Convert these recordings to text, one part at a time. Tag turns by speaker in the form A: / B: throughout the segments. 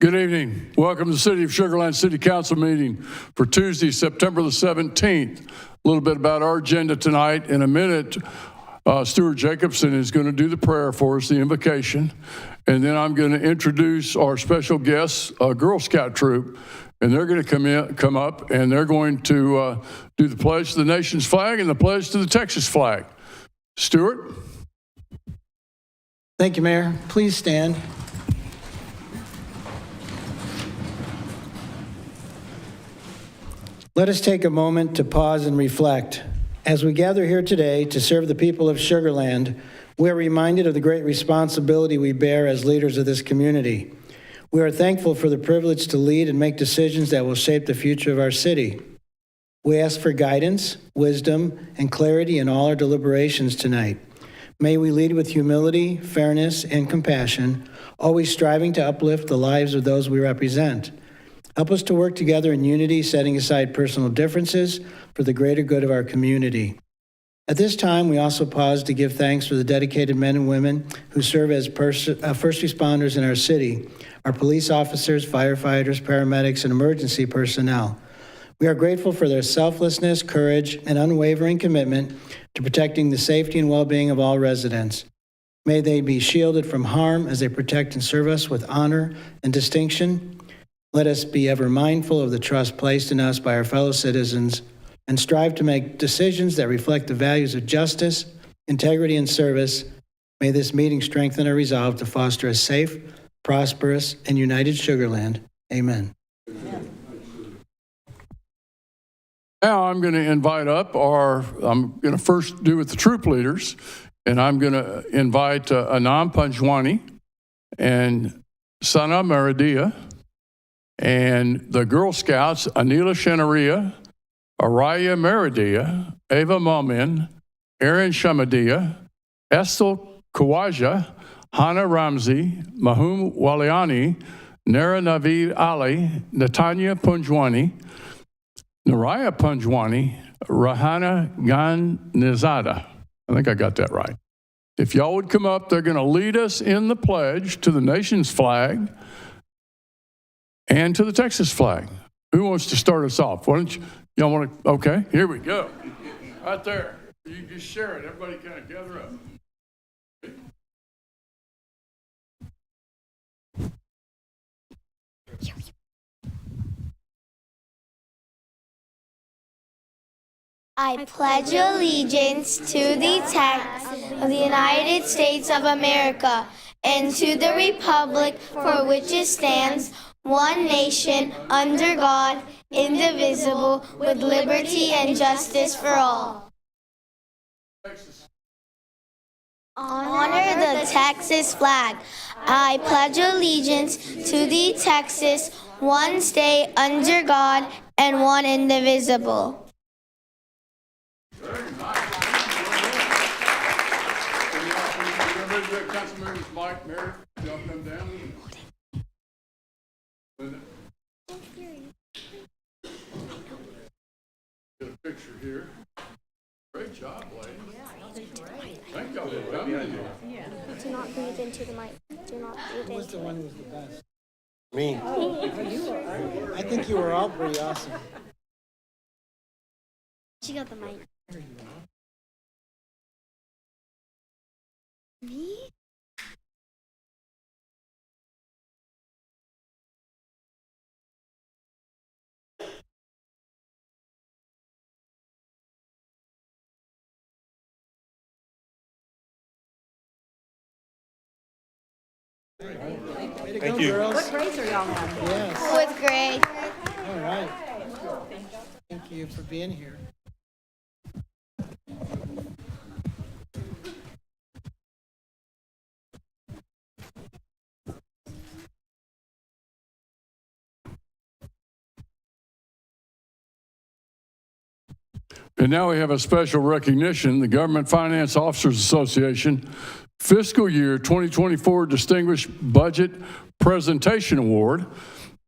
A: Good evening. Welcome to the City of Sugar Land City Council meeting for Tuesday, September the 17th. A little bit about our agenda tonight. In a minute, Stuart Jacobson is going to do the prayer for us, the invocation. And then I'm going to introduce our special guests, Girl Scout troop. And they're going to come up, and they're going to do the pledge to the nation's flag and the pledge to the Texas flag. Stuart?
B: Thank you, Mayor. Please stand. Let us take a moment to pause and reflect. As we gather here today to serve the people of Sugar Land, we are reminded of the great responsibility we bear as leaders of this community. We are thankful for the privilege to lead and make decisions that will shape the future of our city. We ask for guidance, wisdom, and clarity in all our deliberations tonight. May we lead with humility, fairness, and compassion, always striving to uplift the lives of those we represent. Help us to work together in unity, setting aside personal differences for the greater good of our community. At this time, we also pause to give thanks for the dedicated men and women who serve as first responders in our city, our police officers, firefighters, paramedics, and emergency personnel. We are grateful for their selflessness, courage, and unwavering commitment to protecting the safety and well-being of all residents. May they be shielded from harm as they protect and serve us with honor and distinction. Let us be ever mindful of the trust placed in us by our fellow citizens and strive to make decisions that reflect the values of justice, integrity, and service. May this meeting strengthen our resolve to foster a safe, prosperous, and united Sugar Land. Amen.
A: Now I'm going to invite up I'm going to first do with the troop leaders, and I'm going to invite Anam Panjwani and Sana Maradia, and the Girl Scouts, Anila Shenaria, Araya Maradia, Ava Momin, Aaron Shamadia, Estel Kawaja, Hana Ramzi, Mahum Waliani, Nara Naveed Ali, Natanya Punjwani, Naraya Punjwani, Rahana Ghanizada. I think I got that right. If y'all would come up, they're going to lead us in the pledge to the nation's flag and to the Texas flag. Who wants to start us off? Why don't you, y'all want to, okay, here we go. Right there. You just share it. Everybody kind of gather up.
C: I pledge allegiance to the flag of the United States of America and to the republic for which it stands, one nation, under God, indivisible, with liberty and justice for all. Honor the Texas flag. I pledge allegiance to the Texas, one state, under God, and one indivisible.
A: Very nice. Councilmembers Mike, Mary, y'all come down. Get a picture here. Great job, ladies. Thank y'all for coming.
C: Do not breathe into the mic. Do not breathe
B: Who was
C: into
B: the
C: it.
B: one who was the best?
D: Me.
B: I think you were all pretty awesome.
C: She got the mic. Me?
B: Way to
D: Thank
B: go,
D: you.
B: girls.
E: What grades are y'all in?
B: Yes.
C: Fourth grade.
B: All right. Thank you for being here.
A: And now we have a special recognition, the Government Finance Officers Association Fiscal Year 2024 Distinguished Budget Presentation Award.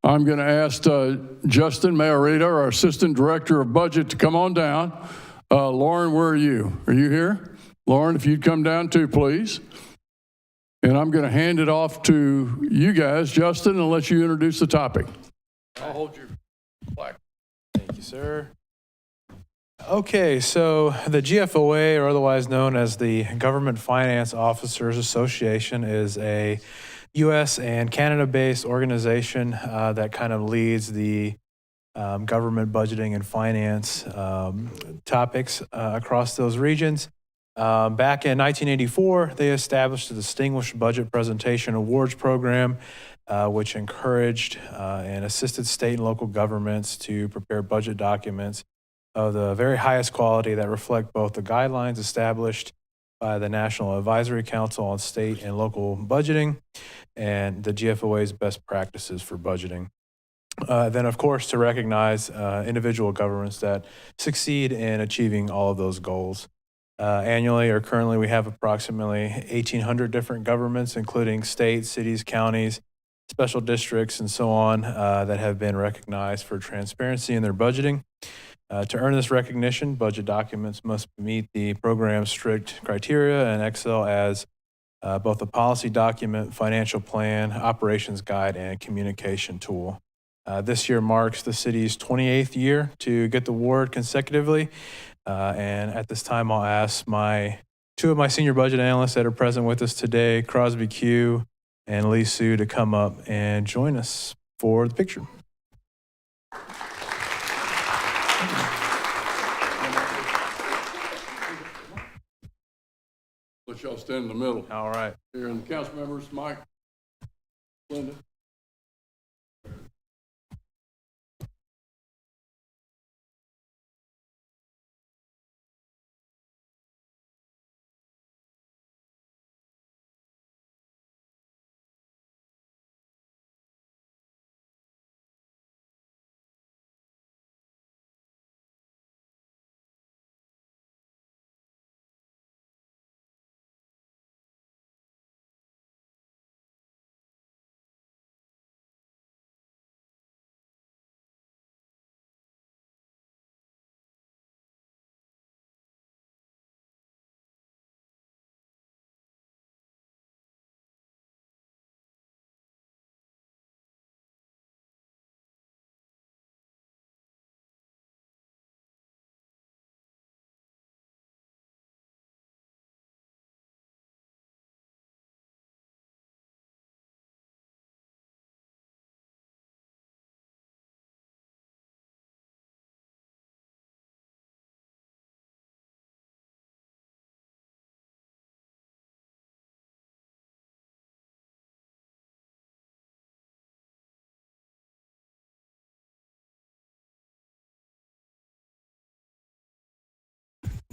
A: I'm going to ask Justin Mayorita, our Assistant Director of Budget, to come on down. Lauren, where are you? Are you here? Lauren, if you'd come down too, please. And I'm going to hand it off to you guys, Justin, and let you introduce the topic. I'll hold your plaque.
D: Thank you, sir. Okay, so the GFOA, or otherwise known as the Government Finance Officers Association, is a U.S. and Canada-based organization that kind of leads the government budgeting and finance topics across those regions. Back in 1984, they established the Distinguished Budget Presentation Awards Program, which encouraged and assisted state and local governments to prepare budget documents of the very highest quality that reflect both the guidelines established by the National Advisory Council on State and Local Budgeting and the GFOA's best practices for budgeting. Then, of course, to recognize individual governments that succeed in achieving all of those goals. Annually or currently, we have approximately 1,800 different governments, including states, cities, counties, special districts, and so on, that have been recognized for transparency in their budgeting. To earn this recognition, budget documents must meet the program's strict criteria and excel as both a policy document, financial plan, operations guide, and communication tool. This year marks the city's 28th year to get the award consecutively. And at this time, I'll ask two of my senior budget analysts that are present with us today, Crosby Q and Lee Sue, to come up and join us for the picture.
A: Let y'all stand in the middle.
D: All right.
A: Here, and the council members, Mike, Linda.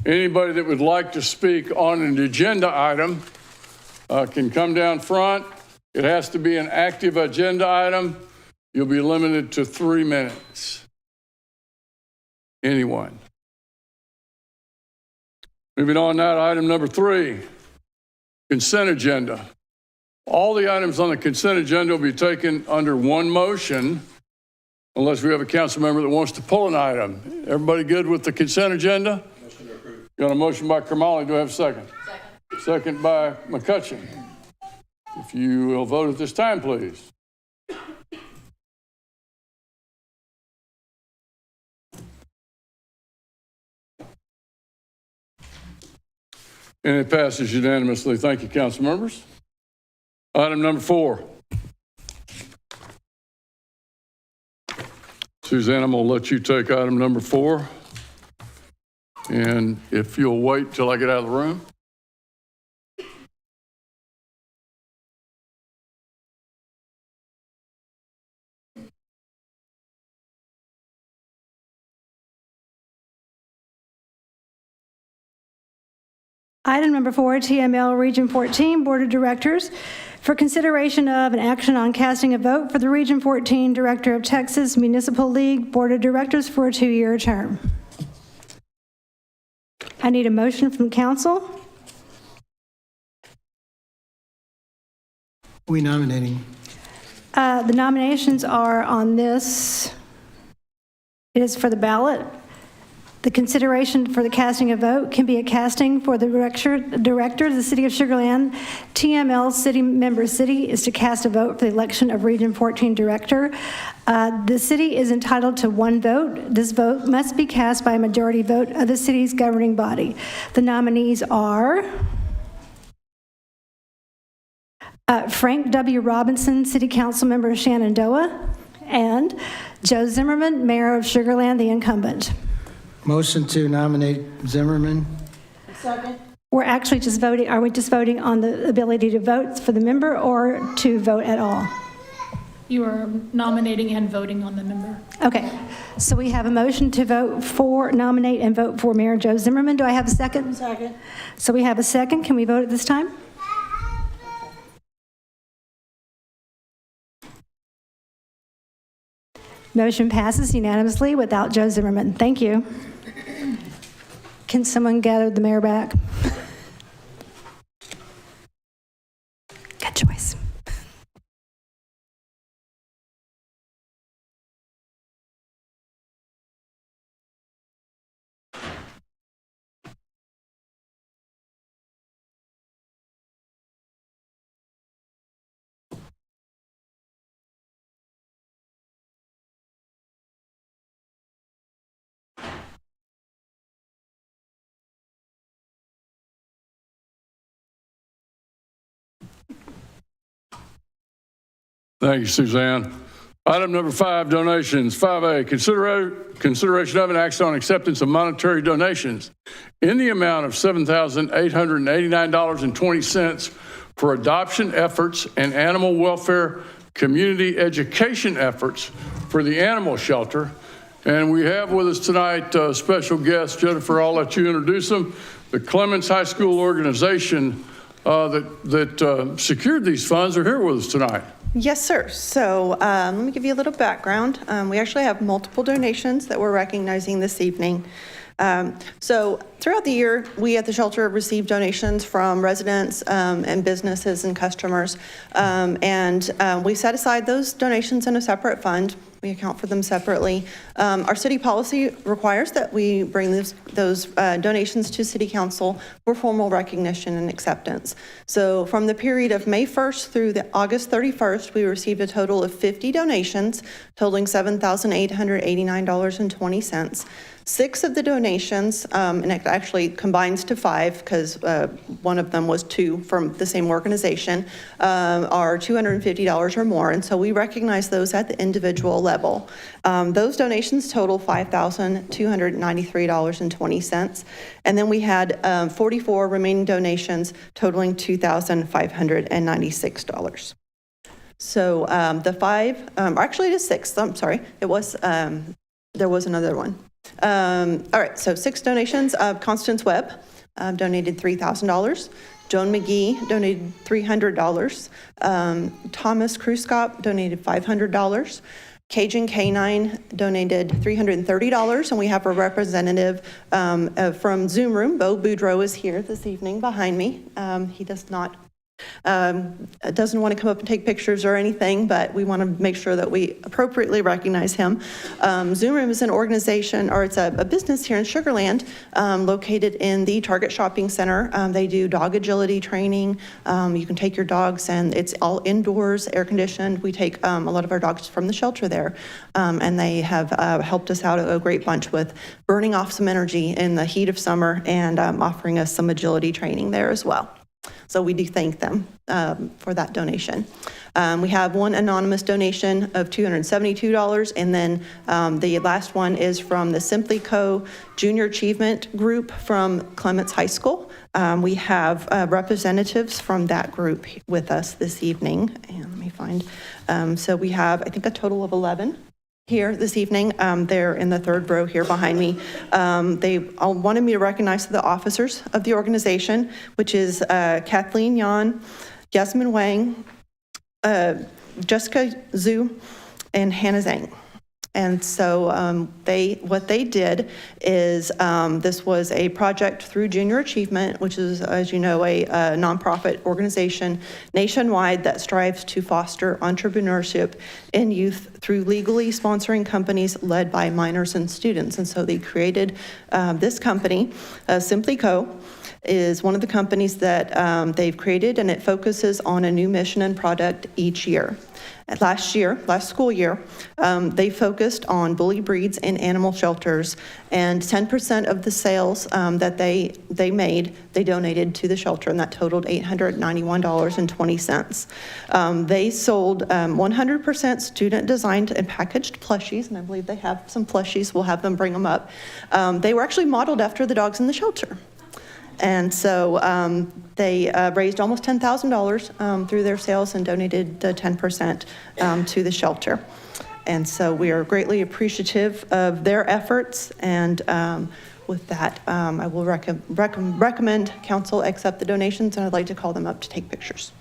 A: Anybody that would like to speak on an agenda item can come down front. It has to be an active agenda item. You'll be limited to 3 minutes. Anyone? Moving on now to item number 3, consent agenda. All the items on the consent agenda will be taken under one motion unless we have a council member that wants to pull an item. Everybody good with the consent agenda? Got a motion by Kamali. Do I have a second? Second. Second by McCutcheon. If you will vote at this time, please. And it passes unanimously. Thank you, council members. Item number 4. Suzanne, I'm going to let you take item number 4. And if you'll wait till I get out of the room.
E: Item number 4, TML Region 14 Board of Directors for consideration of an action on casting a vote for the Region 14 Director of Texas Municipal League Board of Directors for a 2-year term. I need a motion from council.
B: We nominating.
E: The nominations are on this. It is for the ballot. The consideration for the casting a vote can be a casting for the director of the City of Sugar Land. TML city member city is to cast a vote for the election of Region 14 director. The city is entitled to one vote. This vote must be cast by a majority vote of the city's governing body. The nominees are Frank W. Robinson, City Council Member of Shenandoah, and Joe Zimmerman, Mayor of Sugar Land, the incumbent.
B: Motion to nominate Zimmerman.
E: We're actually just voting, are we just voting on the ability to vote for the member or to vote at all?
F: You are nominating and voting on the member.
E: Okay, so we have a motion to vote for, nominate and vote for Mayor Joe Zimmerman. Do I have a second? Second. So we have a second. Can we vote at this time? Motion passes unanimously without Joe Zimmerman. Thank you. Can someone gather the mayor back? Good choice.
A: Thank you, Suzanne. Item number 5, donations. 5A, consideration of an action on acceptance of monetary donations in the amount of $7,889.20 for adoption efforts and animal welfare community education efforts for the animal shelter. And we have with us tonight special guest, Jennifer, I'll let you introduce them. The Clemens High School organization that secured these funds are here with us tonight.
G: Yes, sir. So let me give you a little background. We actually have multiple donations that we're recognizing this evening. So throughout the year, we at the shelter receive donations from residents and businesses and customers. We set aside those donations in a separate fund. We account for them separately. Our city policy requires that we bring those donations to City Council for formal recognition and acceptance. So from the period of May 1st through the August 31st, we received a total of 50 donations totaling $7,889.20. 6 of the donations, and it actually combines to 5 because one of them was 2 from the same organization, are $250 or more. And so we recognize those at the individual level. Those donations total $5,293.20. And then we had 44 remaining donations totaling $2,596. So the 5, actually it is 6, I'm sorry. It was, there was another one. All right, so 6 donations. Constance Webb donated $3,000. Joan McGee donated $300. Thomas Kruskop donated $500. Cajun Canine donated $330, and we have a representative from Zoom Room. Bo Boudreau is here this evening behind me. He doesn't want to come up and take pictures or anything, but we want to make sure that we appropriately recognize him. Zoom Room is an organization, or it's a business here in Sugar Land, located in the Target Shopping Center. They do dog agility training. You can take your dogs, and it's all indoors, air conditioned. We take a lot of our dogs from the shelter there, and they have helped us out a great bunch with burning off some energy in the heat of summer and offering us some agility training there as well. So we do thank them for that donation. We have one anonymous donation of $272, and then the last one is from the Simply Co. Junior Achievement Group from Clements High School. We have representatives from that group with us this evening. And let me find, so we have, I think, a total of 11 here this evening. They're in the 3rd row here behind me. They all wanted me to recognize the officers of the organization, which is Kathleen Yan, Yasmin Wang, Jessica Zhu, and Hannah Zhang. And so what they did is, this was a project through Junior Achievement, which is, as you know, a nonprofit organization nationwide that strives to foster entrepreneurship in youth through legally sponsoring companies led by minors and students. And so they created this company, Simply Co. is one of the companies that they've created, and it focuses on a new mission and product each year. Last school year, they focused on bully breeds in animal shelters, and 10% of the sales that they made, they donated to the shelter, and that totaled $891.20. They sold 100% student-designed and packaged plushies, and I believe they have some plushies. We'll have them bring them up. They were actually modeled after the dogs in the shelter. And so they raised almost $10,000 through their sales and donated the 10% to the shelter. And so we are greatly appreciative of their efforts. And with that, I will recommend council accept the donations, and I'd like to call them up to take pictures.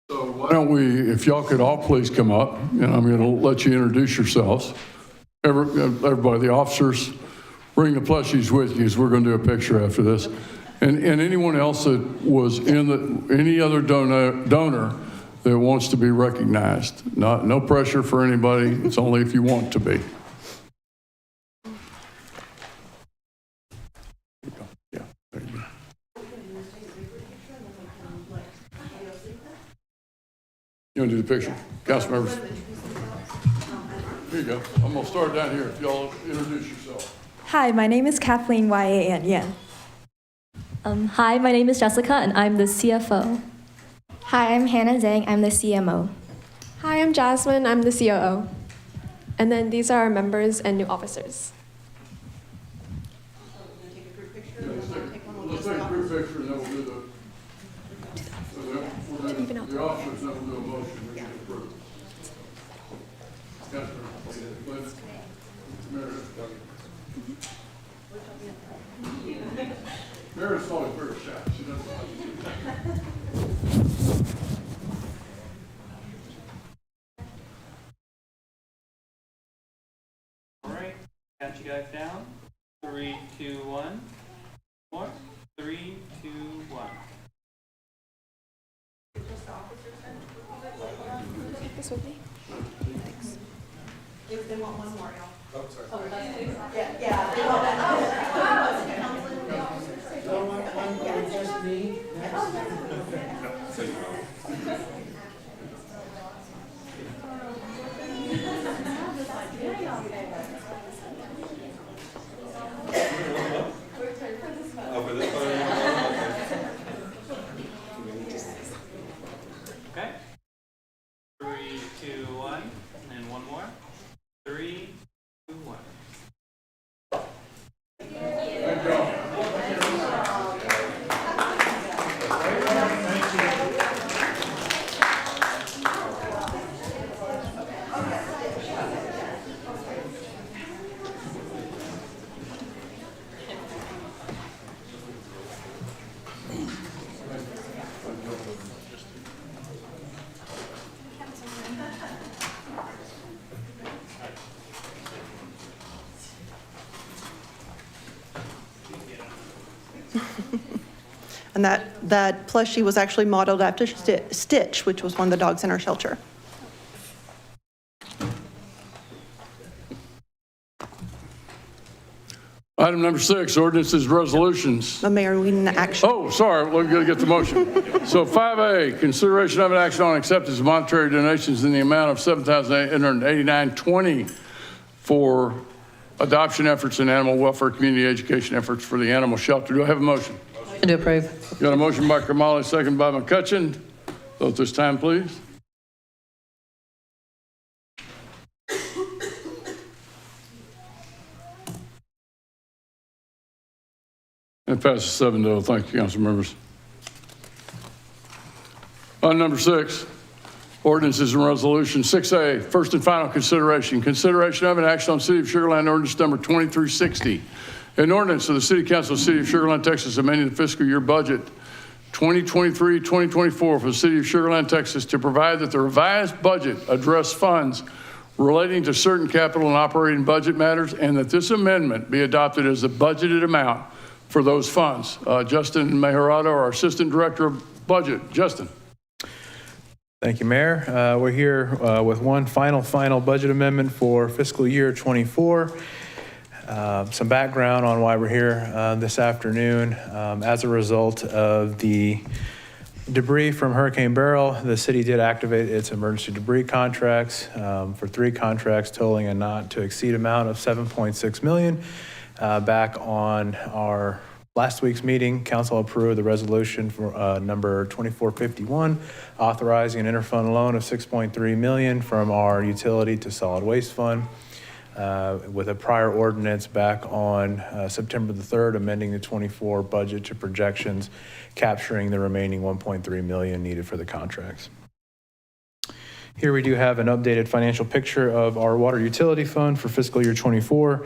A: So why don't we, if y'all could all please come up, and I'm going to let you introduce yourselves. Everybody, the officers, bring the plushies with you, because we're going to do a picture after this. And anyone else that was in any other donor that wants to be recognized. No pressure for anybody. It's only if you want to be. Yeah, there you go. You want to do the picture? Council members? Here you go. I'm going to start down here. If y'all introduce yourself.
H: Hi, my name is Kathleen Y.A.N. Yen.
I: Hi, my name is Jessica, and I'm the CFO.
C: Hi, I'm Hannah Zhang. I'm the CMO.
H: Hi, I'm Jasmine. I'm the COO. And then these are our members and new officers.
A: Let's take a group picture, and then we'll do the officers, and then we'll do a motion. We can approve. Mary's always very shy. She doesn't like to do that.
J: All right, got you guys down. 3, 2, 1. More. 3, 2, 1.
H: This with me. Thanks.
G: They want one more, y'all.
J: Oh, sorry.
B: Just me.
J: Okay. 3, 2, 1. And one more. 3, 2, 1.
G: And that plushie was actually modeled after Stitch, which was one of the dogs in our shelter.
A: Item number 6, ordinances and resolutions.
G: Mayor, we need an action.
A: Oh, sorry, we're going to get the motion. So 5A, consideration of an action on acceptance of monetary donations in the amount of $7,889.20 for adoption efforts and animal welfare community education efforts for the animal shelter. Do I have a motion?
K: To approve.
A: Got a motion by Kamali, second by McCutcheon. Vote this time, please. It passes 7-0. Thank you, council members. On number 6, ordinances and resolutions. 6A, first and final consideration. Consideration of an action on City of Sugar Land ordinance number 2360. An ordinance of the City Council of the City of Sugar Land, Texas, amending the fiscal year budget 2023-2024 for the City of Sugar Land, Texas, to provide that the revised budget address funds relating to certain capital and operating budget matters, and that this amendment be adopted as the budgeted amount for those funds. Justin Mejorado, our Assistant Director of Budget. Justin.
D: Thank you, Mayor. We're here with one final budget amendment for fiscal year '24. Some background on why we're here this afternoon. As a result of the debris from Hurricane Beryl, the city did activate its emergency debris contracts for 3 contracts totaling a not to exceed amount of $7.6 million. Back on our last week's meeting, council approved the resolution for number 2451, authorizing an interfund loan of $6.3 million from our utility to solid waste fund. With a prior ordinance back on September the 3rd, amending the 24 budget to projections, capturing the remaining $1.3 million needed for the contracts. Here we do have an updated financial picture of our water utility fund for fiscal year '24,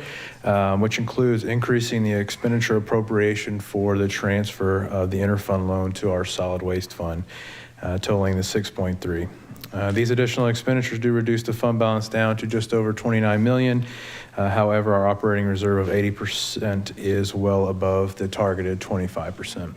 D: which includes increasing the expenditure appropriation for the transfer of the interfund loan to our solid waste fund, totaling the 6.3. These additional expenditures do reduce the fund balance down to just over $29 million. However, our operating reserve of 80% is well above the targeted 25%.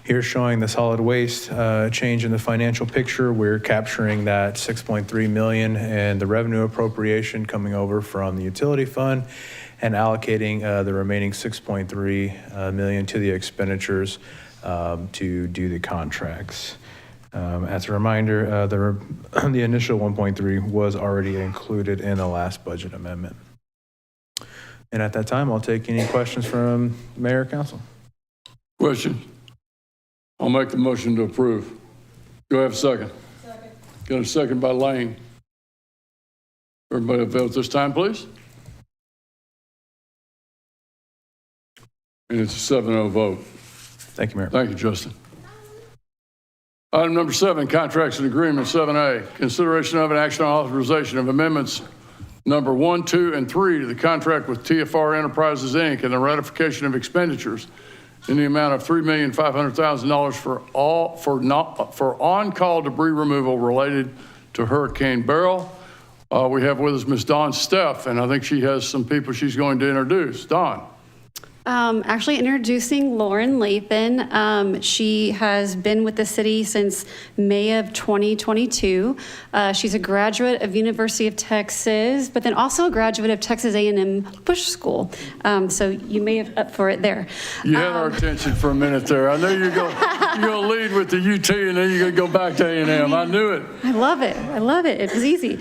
D: Here's showing the solid waste change in the financial picture. We're capturing that $6.3 million and the revenue appropriation coming over from the utility fund and allocating the remaining $6.3 million to the expenditures to do the contracts. As a reminder, the initial 1.3 was already included in the last budget amendment. And at that time, I'll take any questions from Mayor or Council.
A: Question? I'll make the motion to approve. Do I have a second? Second. Got a second by Lane. Everybody vote this time, please. And it's a 7-0 vote.
D: Thank you, Mayor.
A: Thank you, Justin. Item number 7, contracts and agreements. 7A, consideration of an action on authorization of amendments number 1, 2, and 3 to the contract with TFR Enterprises, Inc. and the ratification of expenditures in the amount of $3,500,000 for on-call debris removal related to Hurricane Beryl. We have with us Ms. Dawn Steff, and I think she has some people she's going to introduce. Dawn.
K: Actually introducing Lauren Lathan. She has been with the city since May of 2022. She's a graduate of University of Texas, but then also a graduate of Texas A&M Bush School. So you may have up for it there.
A: You had our attention for a minute there. I know you're going to lead with the UT and then you're going to go back to A&M. I knew it.
K: I love it. I love it. It was easy.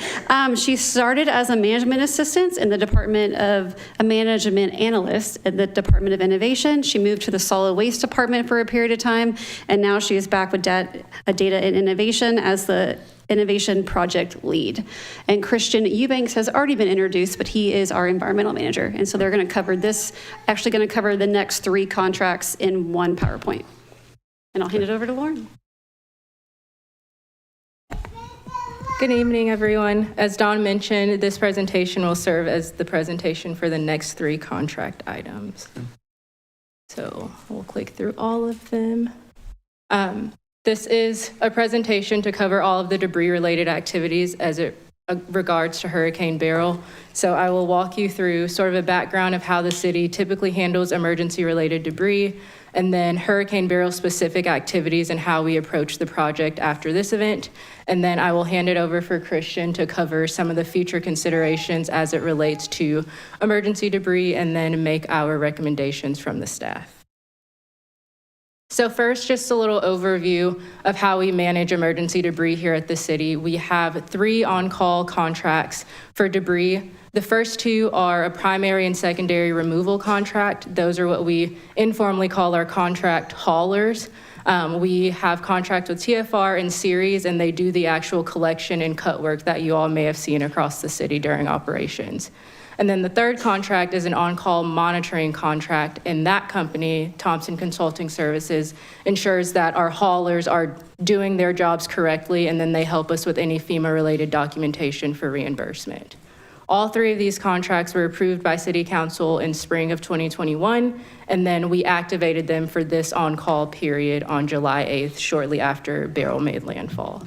K: She started as a management assistant in the Department of a management analyst at the Department of Innovation. She moved to the solid waste department for a period of time, and now she is back with data and innovation as the innovation project lead. And Christian Eubanks has already been introduced, but he is our environmental manager. And so they're going to cover this, actually going to cover the next 3 contracts in one PowerPoint. And I'll hand it over to Lauren.
L: Good evening, everyone. As Dawn mentioned, this presentation will serve as the presentation for the next 3 contract items. So we'll click through all of them. This is a presentation to cover all of the debris-related activities as it regards to Hurricane Beryl. So I will walk you through sort of a background of how the city typically handles emergency-related debris, and then Hurricane Beryl specific activities and how we approach the project after this event. And then I will hand it over for Christian to cover some of the future considerations as it relates to emergency debris, and then make our recommendations from the staff. So first, just a little overview of how we manage emergency debris here at the city. We have 3 on-call contracts for debris. The first 2 are a primary and secondary removal contract. Those are what we informally call our contract haulers. We have contracts with TFR and Ceres, and they do the actual collection and cut work that you all may have seen across the city during operations. And then the third contract is an on-call monitoring contract, and that company, Thompson Consulting Services, ensures that our haulers are doing their jobs correctly, and then they help us with any FEMA-related documentation for reimbursement. All 3 of these contracts were approved by City Council in spring of 2021, and then we activated them for this on-call period on July 8th, shortly after Beryl made landfall.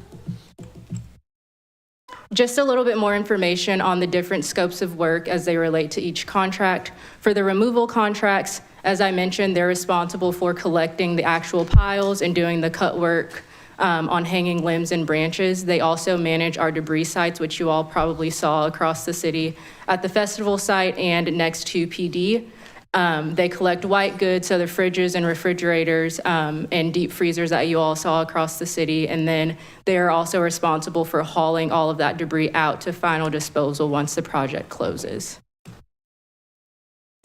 L: Just a little bit more information on the different scopes of work as they relate to each contract. For the removal contracts, as I mentioned, they're responsible for collecting the actual piles and doing the cut work on hanging limbs and branches. They also manage our debris sites, which you all probably saw across the city at the festival site and next to PD. They collect white goods, so the fridges and refrigerators and deep freezers that you all saw across the city. And then they are also responsible for hauling all of that debris out to final disposal once the project closes.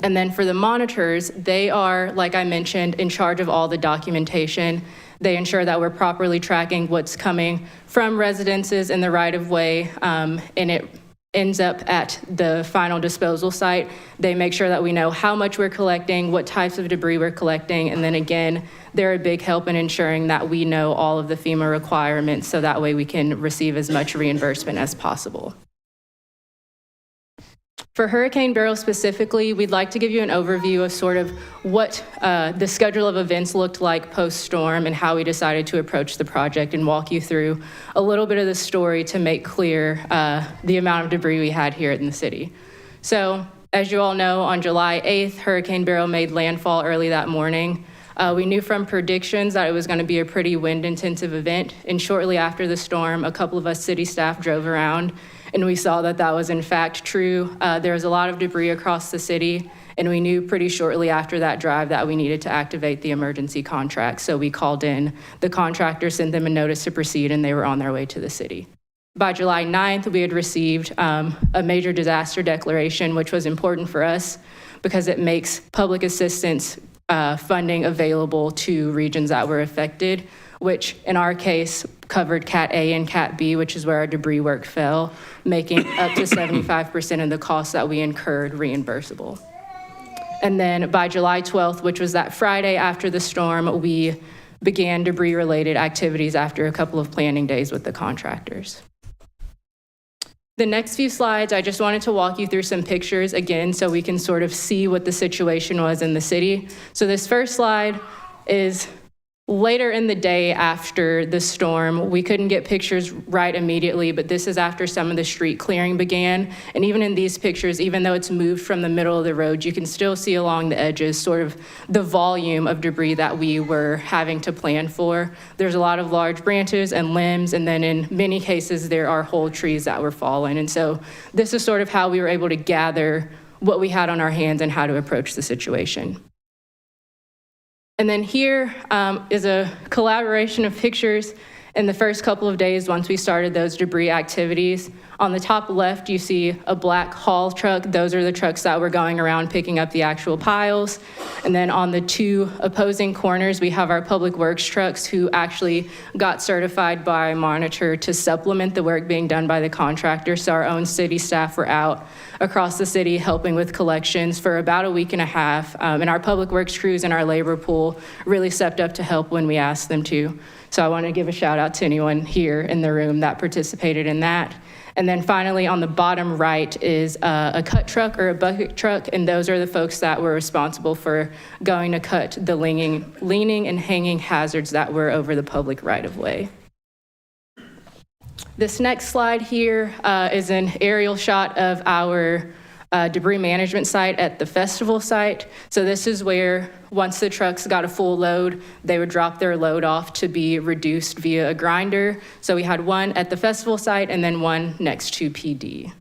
L: And then for the monitors, they are, like I mentioned, in charge of all the documentation. They ensure that we're properly tracking what's coming from residences in the right-of-way, and it ends up at the final disposal site. They make sure that we know how much we're collecting, what types of debris we're collecting, and then again, they're a big help in ensuring that we know all of the FEMA requirements so that way we can receive as much reimbursement as possible. For Hurricane Beryl specifically, we'd like to give you an overview of sort of what the schedule of events looked like post-storm and how we decided to approach the project, and walk you through a little bit of the story to make clear the amount of debris we had here in the city. So, as you all know, on July 8th, Hurricane Beryl made landfall early that morning. We knew from predictions that it was going to be a pretty wind-intensive event, and shortly after the storm, a couple of us city staff drove around, and we saw that that was in fact true. There was a lot of debris across the city, and we knew pretty shortly after that drive that we needed to activate the emergency contract. So we called in the contractor, sent them a notice to proceed, and they were on their way to the city. By July 9th, we had received a major disaster declaration, which was important for us because it makes public assistance funding available to regions that were affected, which in our case covered Cat A and Cat B, which is where our debris work fell, making up to 75% of the costs that we incurred reimbursable. And then by July 12th, which was that Friday after the storm, we began debris-related activities after a couple of planning days with the contractors. The next few slides, I just wanted to walk you through some pictures again so we can sort of see what the situation was in the city. So this first slide is later in the day after the storm. We couldn't get pictures right immediately, but this is after some of the street clearing began. And even in these pictures, even though it's moved from the middle of the road, you can still see along the edges sort of the volume of debris that we were having to plan for. There's a lot of large branches and limbs, and then in many cases, there are whole trees that were falling. And so this is sort of how we were able to gather what we had on our hands and how to approach the situation. And then here is a collaboration of pictures in the first couple of days once we started those debris activities. On the top left, you see a black haul truck. Those are the trucks that were going around picking up the actual piles. And then on the two opposing corners, we have our public works trucks who actually got certified by Monitor to supplement the work being done by the contractor. So our own city staff were out across the city helping with collections for about a week and a half. And our public works crews and our labor pool really stepped up to help when we asked them to. So I want to give a shout out to anyone here in the room that participated in that. And then finally on the bottom right is a cut truck or a bucket truck, and those are the folks that were responsible for going to cut the leaning and hanging hazards that were over the public right-of-way. This next slide here is an aerial shot of our debris management site at the festival site. So this is where once the trucks got a full load, they would drop their load off to be reduced via a grinder. So we had one at the festival site and then one next to PD.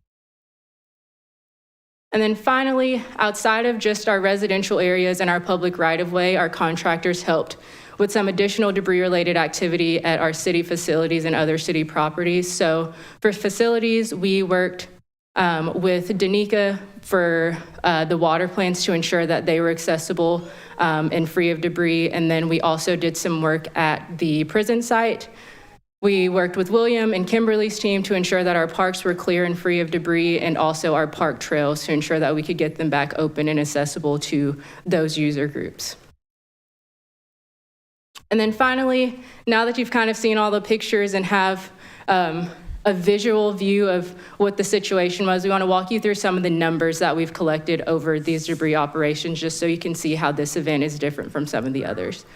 L: And then finally, outside of just our residential areas and our public right-of-way, our contractors helped with some additional debris-related activity at our city facilities and other city properties. So for facilities, we worked with Danica for the water plants to ensure that they were accessible and free of debris. And then we also did some work at the prison site. We worked with William and Kimberly's team to ensure that our parks were clear and free of debris, and also our park trails to ensure that we could get them back open and accessible to those user groups. And then finally, now that you've kind of seen all the pictures and have a visual view of what the situation was, we want to walk you through some of the numbers that we've collected over these debris operations, just so you can see how this event is different from some of the others.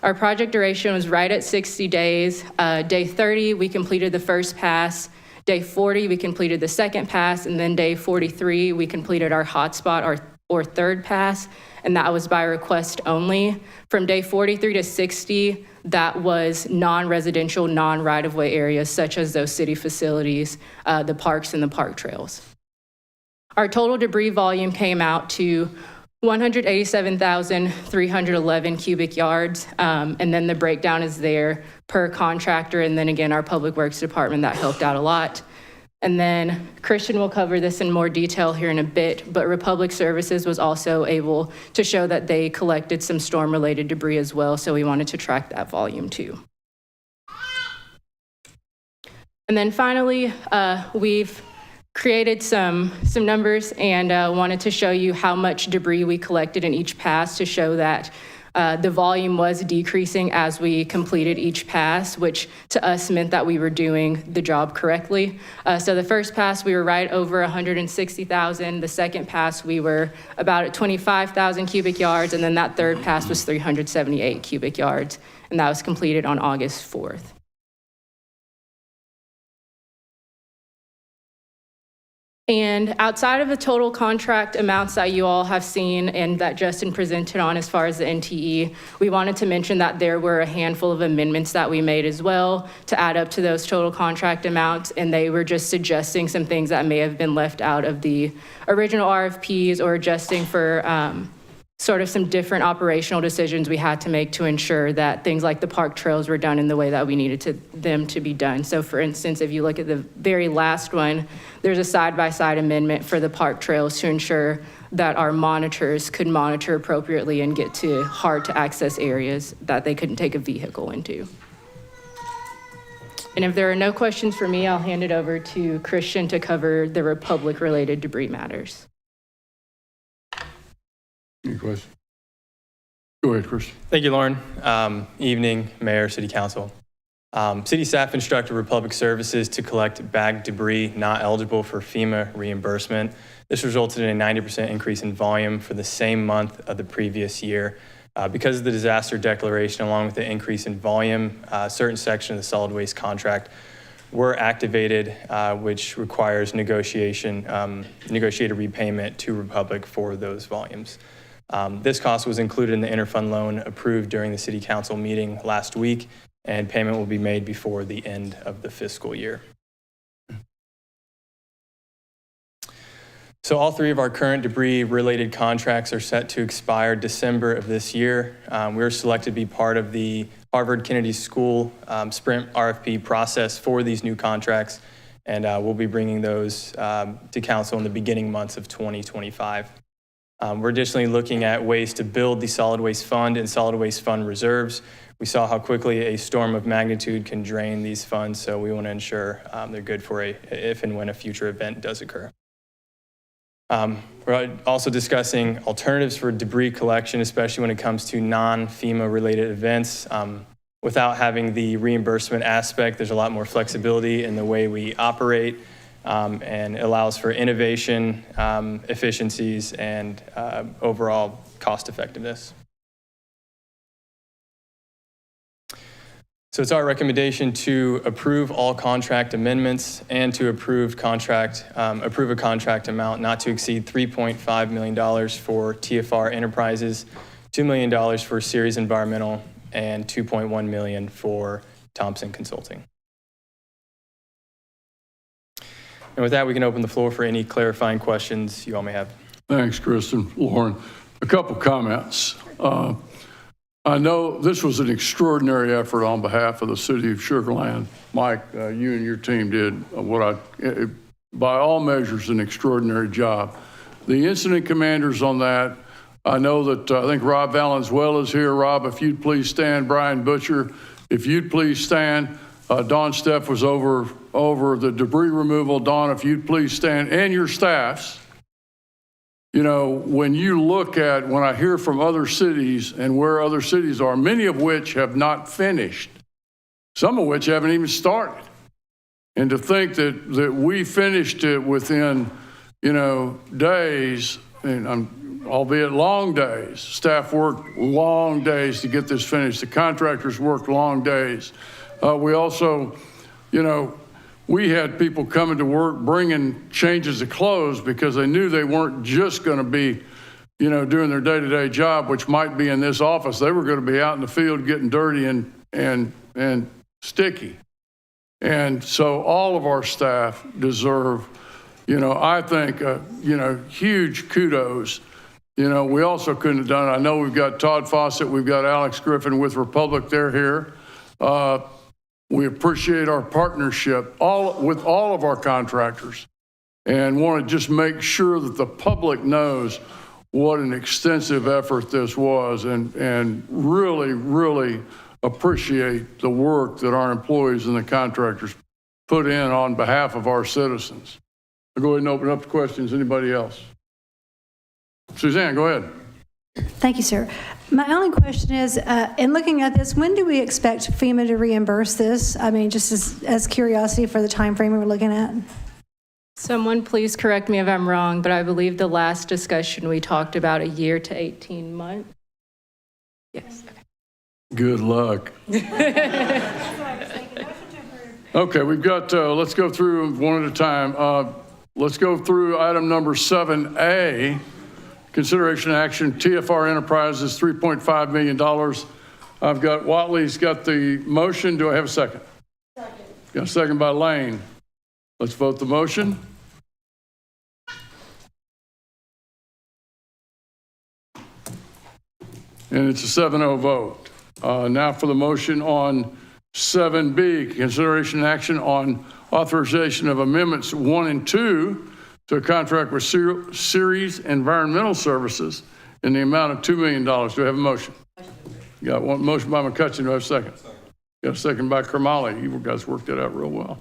L: Our project duration was right at 60 days. Day 30, we completed the first pass. Day 40, we completed the second pass, and then day 43, we completed our hotspot, or third pass, and that was by request only. From day 43 to 60, that was non-residential, non-right-of-way areas, such as those city facilities, the parks, and the park trails. Our total debris volume came out to 187,311 cubic yards, and then the breakdown is there per contractor, and then again, our Public Works Department, that helped out a lot. And then Christian will cover this in more detail here in a bit, but Republic Services was also able to show that they collected some storm-related debris as well, so we wanted to track that volume too. And then finally, we've created some numbers and wanted to show you how much debris we collected in each pass to show that the volume was decreasing as we completed each pass, which to us meant that we were doing the job correctly. So the first pass, we were right over 160,000. The second pass, we were about at 25,000 cubic yards. And then that third pass was 378 cubic yards. And that was completed on August 4th. And outside of the total contract amounts that you all have seen and that Justin presented on as far as the NTE, we wanted to mention that there were a handful of amendments that we made as well to add up to those total contract amounts, and they were just suggesting some things that may have been left out of the original RFPs or adjusting for sort of some different operational decisions we had to make to ensure that things like the park trails were done in the way that we needed them to be done. So for instance, if you look at the very last one, there's a side-by-side amendment for the park trails to ensure that our monitors could monitor appropriately and get to hard-to-access areas that they couldn't take a vehicle into. And if there are no questions for me, I'll hand it over to Christian to cover the Republic-related debris matters.
A: Any questions? Go ahead, Chris.
M: Thank you, Lauren. Evening, Mayor, City Council. City staff instructed Republic Services to collect bagged debris not eligible for FEMA reimbursement. This resulted in a 90% increase in volume for the same month of the previous year. Because of the disaster declaration, along with the increase in volume, certain sections of the solid waste contract were activated, which requires negotiated repayment to Republic for those volumes. This cost was included in the interfund loan approved during the City Council meeting last week, and payment will be made before the end of the fiscal year. So all three of our current debris-related contracts are set to expire December of this year. We were selected to be part of the Harvard Kennedy School Sprint RFP process for these new contracts, and we'll be bringing those to Council in the beginning months of 2025. We're additionally looking at ways to build the solid waste fund and solid waste fund reserves. We saw how quickly a storm of magnitude can drain these funds, so we want to ensure they're good for if and when a future event does occur. We're also discussing alternatives for debris collection, especially when it comes to non-FEMA related events. Without having the reimbursement aspect, there's a lot more flexibility in the way we operate, and allows for innovation, efficiencies, and overall cost effectiveness. So it's our recommendation to approve all contract amendments and to approve a contract amount not to exceed $3.5 million for TFR Enterprises, $2 million for Ceres Environmental, and $2.1 million for Thompson Consulting. And with that, we can open the floor for any clarifying questions you all may have.
A: Thanks, Kristen. Lauren, a couple comments. I know this was an extraordinary effort on behalf of the city of Sugar Land. Mike, you and your team did by all measures, an extraordinary job. The incident commanders on that, I know that I think Rob Valenzuela is here. Rob, if you'd please stand. Brian Butcher, if you'd please stand. Dawn Steff was over the debris removal. Dawn, if you'd please stand, and your staffs. You know, when I hear from other cities and where other cities are, many of which have not finished, some of which haven't even started. And to think that we finished it within, days, and albeit long days, staff worked long days to get this finished. The contractors worked long days. We also, we had people coming to work bringing changes of clothes because they knew they weren't just going to be, you know, doing their day-to-day job, which might be in this office. They were going to be out in the field getting dirty and sticky. And so all of our staff deserve, you know, I think, you know, huge kudos. You know, we also couldn't have done it. I know we've got Todd Fawcett, we've got Alex Griffin with Republic, they're here. We appreciate our partnership with all of our contractors and want to just make sure that the public knows what an extensive effort this was and really, really appreciate the work that our employees and the contractors put in on behalf of our citizens. I'll go ahead and open up to questions. Anybody else? Suzanne, go ahead.
E: Thank you, sir. My only question is, in looking at this, when do we expect FEMA to reimburse this? I mean, just as curiosity for the time frame we're looking at.
L: Someone please correct me if I'm wrong, but I believe the last discussion we talked about a year to 18 months. Yes.
A: Good luck. Okay, we've got, let's go through one at a time. Let's go through item number 7A. Consideration action, TFR Enterprises, $3.5 million. I've got, Watley's got the motion. Do I have a second? Second. Got a second by Lane. Let's vote the motion. And it's a 7-0 vote. Now for the motion on 7B, consideration and action on authorization of amendments 1 and 2 to a contract with Ceres Environmental Services in the amount of $2 million. Do I have a motion? You got one motion by McCutcheon. Do I have a second? Got a second by Kermali. You guys worked that out real well.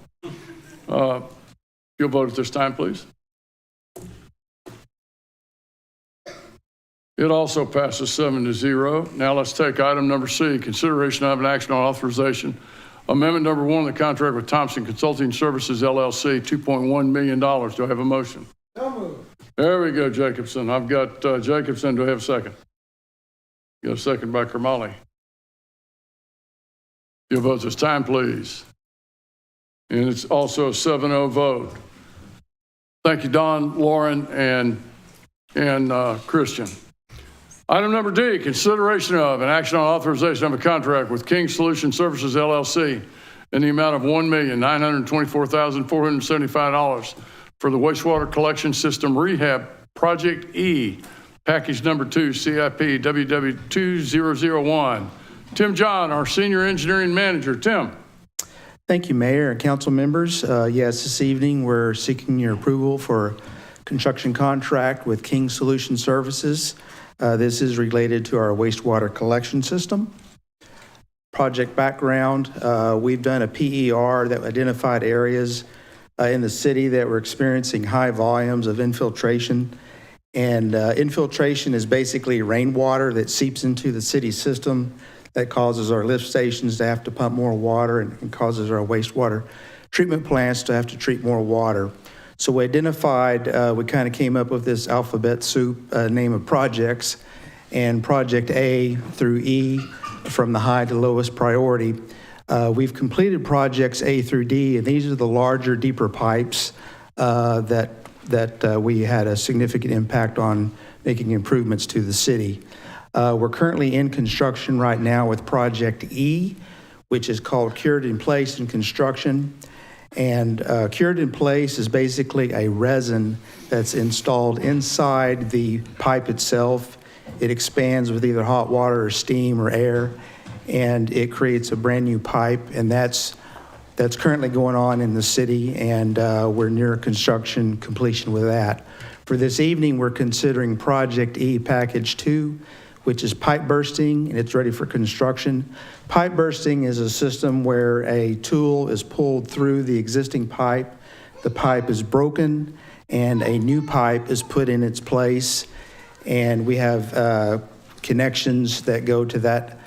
A: You'll vote at this time, please. It also passes 7-0. Now let's take item number C, consideration of an action on authorization. Amendment number 1, the contract with Thompson Consulting Services, LLC, $2.1 million. Do I have a motion? So moved. There we go, Jacobson. I've got Jacobson. Do I have a second? Got a second by Kermali. Your vote this time, please. And it's also a 7-0 vote. Thank you, Don, Lauren, and Christian. Item number D, consideration of an action on authorization of a contract with King Solution Services, LLC in the amount of $1,924,475 for the wastewater collection system rehab Project E, package number 2, CIP WW2001. Tim John, our senior engineering manager. Tim.
N: Thank you, Mayor and council members. Yes, this evening we're seeking your approval for construction contract with King Solution Services. This is related to our wastewater collection system. Project background, we've done a PER that identified areas in the city that were experiencing high volumes of infiltration. And infiltration is basically rainwater that seeps into the city system that causes our lift stations to have to pump more water and causes our wastewater treatment plants to have to treat more water. So we identified, we kind of came up with this alphabet soup name of projects, and Project A through E from the high to lowest priority. We've completed projects A through D, and these are the larger, deeper pipes that we had a significant impact on making improvements to the city. We're currently in construction right now with Project E, which is called Cured in Place in Construction. And cured in place is basically a resin that's installed inside the pipe itself. It expands with either hot water or steam or air, and it creates a brand new pipe. And that's currently going on in the city, and we're near construction completion with that. For this evening, we're considering Project E Package 2, which is pipe bursting, and it's ready for construction. Pipe bursting is a system where a tool is pulled through the existing pipe, the pipe is broken, and a new pipe is put in its place. And we have connections that go to that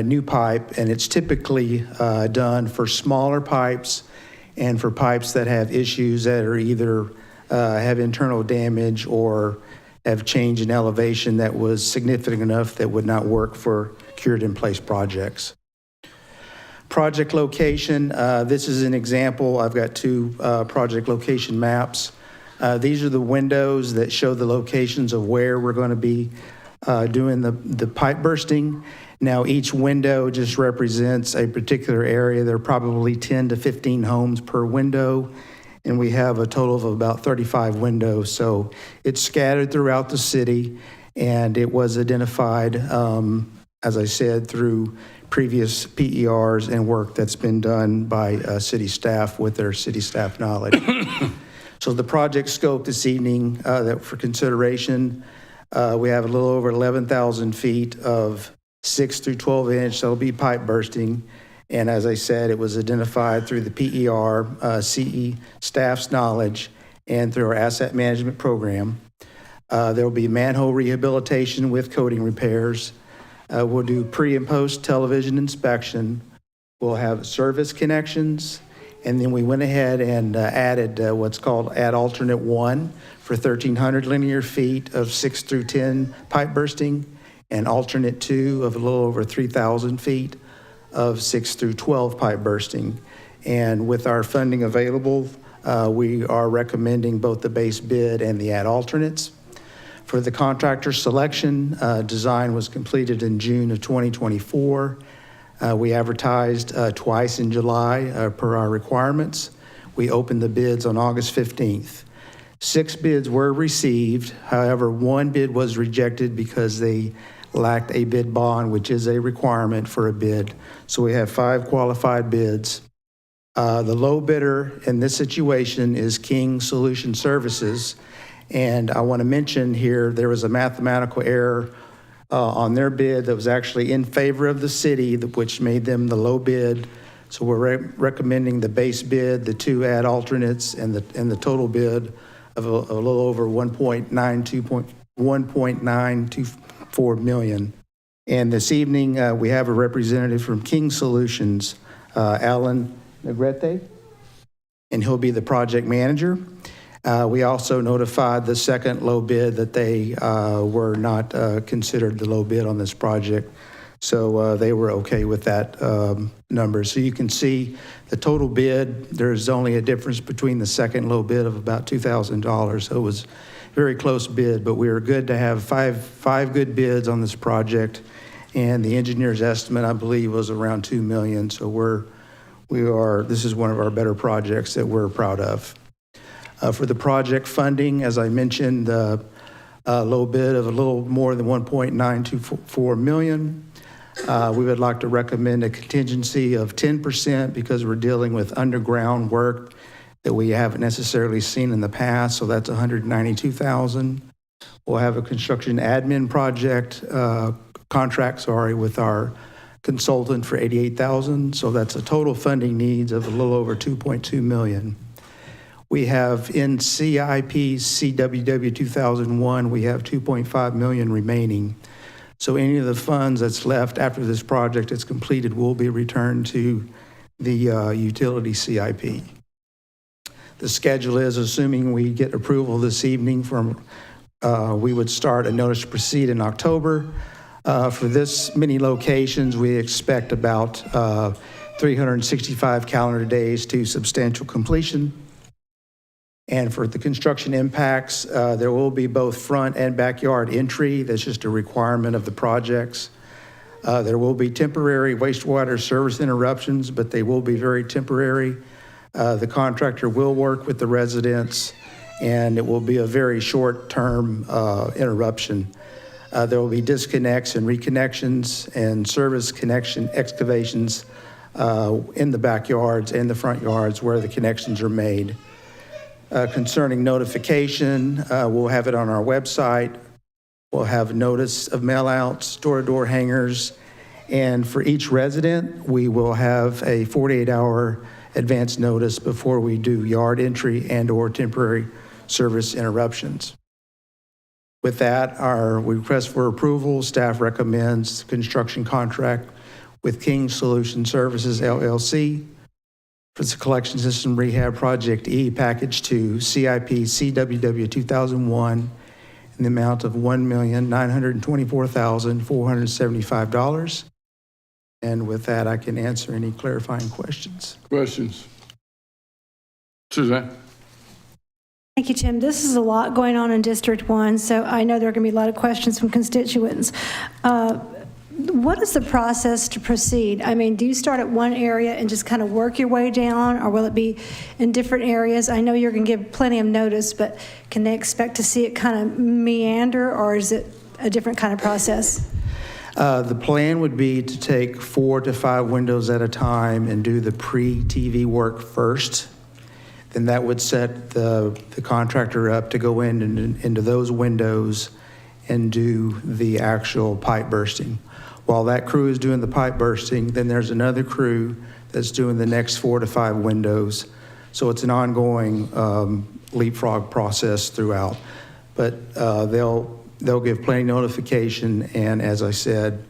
N: new pipe, and it's typically done for smaller pipes and for pipes that have issues that are either have internal damage or have changed in elevation that was significant enough that would not work for cured in place projects. Project location, this is an example. I've got two project location maps. These are the windows that show the locations of where we're going to be doing the pipe bursting. Now, each window just represents a particular area. There are probably 10 to 15 homes per window, and we have a total of about 35 windows. So it's scattered throughout the city, and it was identified, as I said, through previous PERs and work that's been done by city staff with their city staff knowledge. So the project scope this evening that for consideration, we have a little over 11,000 feet of 6 through 12 inch, so it'll be pipe bursting. And as I said, it was identified through the PER, CE staff's knowledge, and through our asset management program. There will be manhole rehabilitation with coating repairs. We'll do pre and post television inspection. We'll have service connections. And then we went ahead and added what's called add alternate 1 for 1,300 linear feet of 6 through 10 pipe bursting, and alternate 2 of a little over 3,000 feet of 6 through 12 pipe bursting. And with our funding available, we are recommending both the base bid and the add alternates. For the contractor selection, design was completed in June of 2024. We advertised twice in July per our requirements. We opened the bids on August 15th. 6 bids were received. However, 1 bid was rejected because they lacked a bid bond, which is a requirement for a bid. So we have 5 qualified bids. The low bidder in this situation is King Solution Services. And I want to mention here, there was a mathematical error on their bid that was actually in favor of the city, which made them the low bid. So we're recommending the base bid, the 2 add alternates, and the total bid of a little over 1.924 million. And this evening, we have a representative from King Solutions, Alan Negrete, and he'll be the project manager. We also notified the second low bid that they were not considered the low bid on this project. So they were okay with that number. So you can see the total bid, there's only a difference between the second low bid of about $2,000. So it was a very close bid, but we were good to have five good bids on this project. And the engineer's estimate, I believe, was around $2 million. So this is one of our better projects that we're proud of. For the project funding, as I mentioned, the low bid of a little more than $1.924 million. We would like to recommend a contingency of 10% because we're dealing with underground work that we haven't necessarily seen in the past, so that's $192,000. We'll have a construction admin contract with our consultant for $88,000, so that's a total funding needs of a little over $2.2 million. We have in CIP CWW 2001, we have $2.5 million remaining. So any of the funds that's left after this project is completed will be returned to the utility CIP. The schedule is, assuming we get approval this evening we would start a notice to proceed in October. For this many locations, we expect about 365 calendar days to substantial completion. And for the construction impacts, there will be both front and backyard entry. That's just a requirement of the projects. There will be temporary wastewater service interruptions, but they will be very temporary. The contractor will work with the residents, and it will be a very short-term interruption. There will be disconnects and reconnections and service connection excavations in the backyards and the front yards where the connections are made. Concerning notification, we'll have it on our website. We'll have notice of mail-outs, door-to-door hangers, and for each resident, we will have a 48-hour advance notice before we do yard entry and/or temporary service interruptions. With that, our request for approval, staff recommends construction contract with King Solution Services, LLC, for the Collection System Rehab Project E, Package 2, CIP CWW 2001, in the amount of $1,924,475. And with that, I can answer any clarifying questions.
A: Questions? Suzanne?
E: Thank you, Tim. This is a lot going on in District 1, so I know there are going to be a lot of questions from constituents. What is the process to proceed? I mean, do you start at one area and just kind of work your way down, or will it be in different areas? I know you're going to give plenty of notice, but can they expect to see it kind of meander, or is it a different kind of process?
N: The plan would be to take 4 to 5 windows at a time and do the pre-TV work first. Then that would set the contractor up to go into those windows and do the actual pipe bursting. While that crew is doing the pipe bursting, then there's another crew that's doing the next 4 to 5 windows. So it's an ongoing leapfrog process throughout. But they'll give plenty notification, and as I said,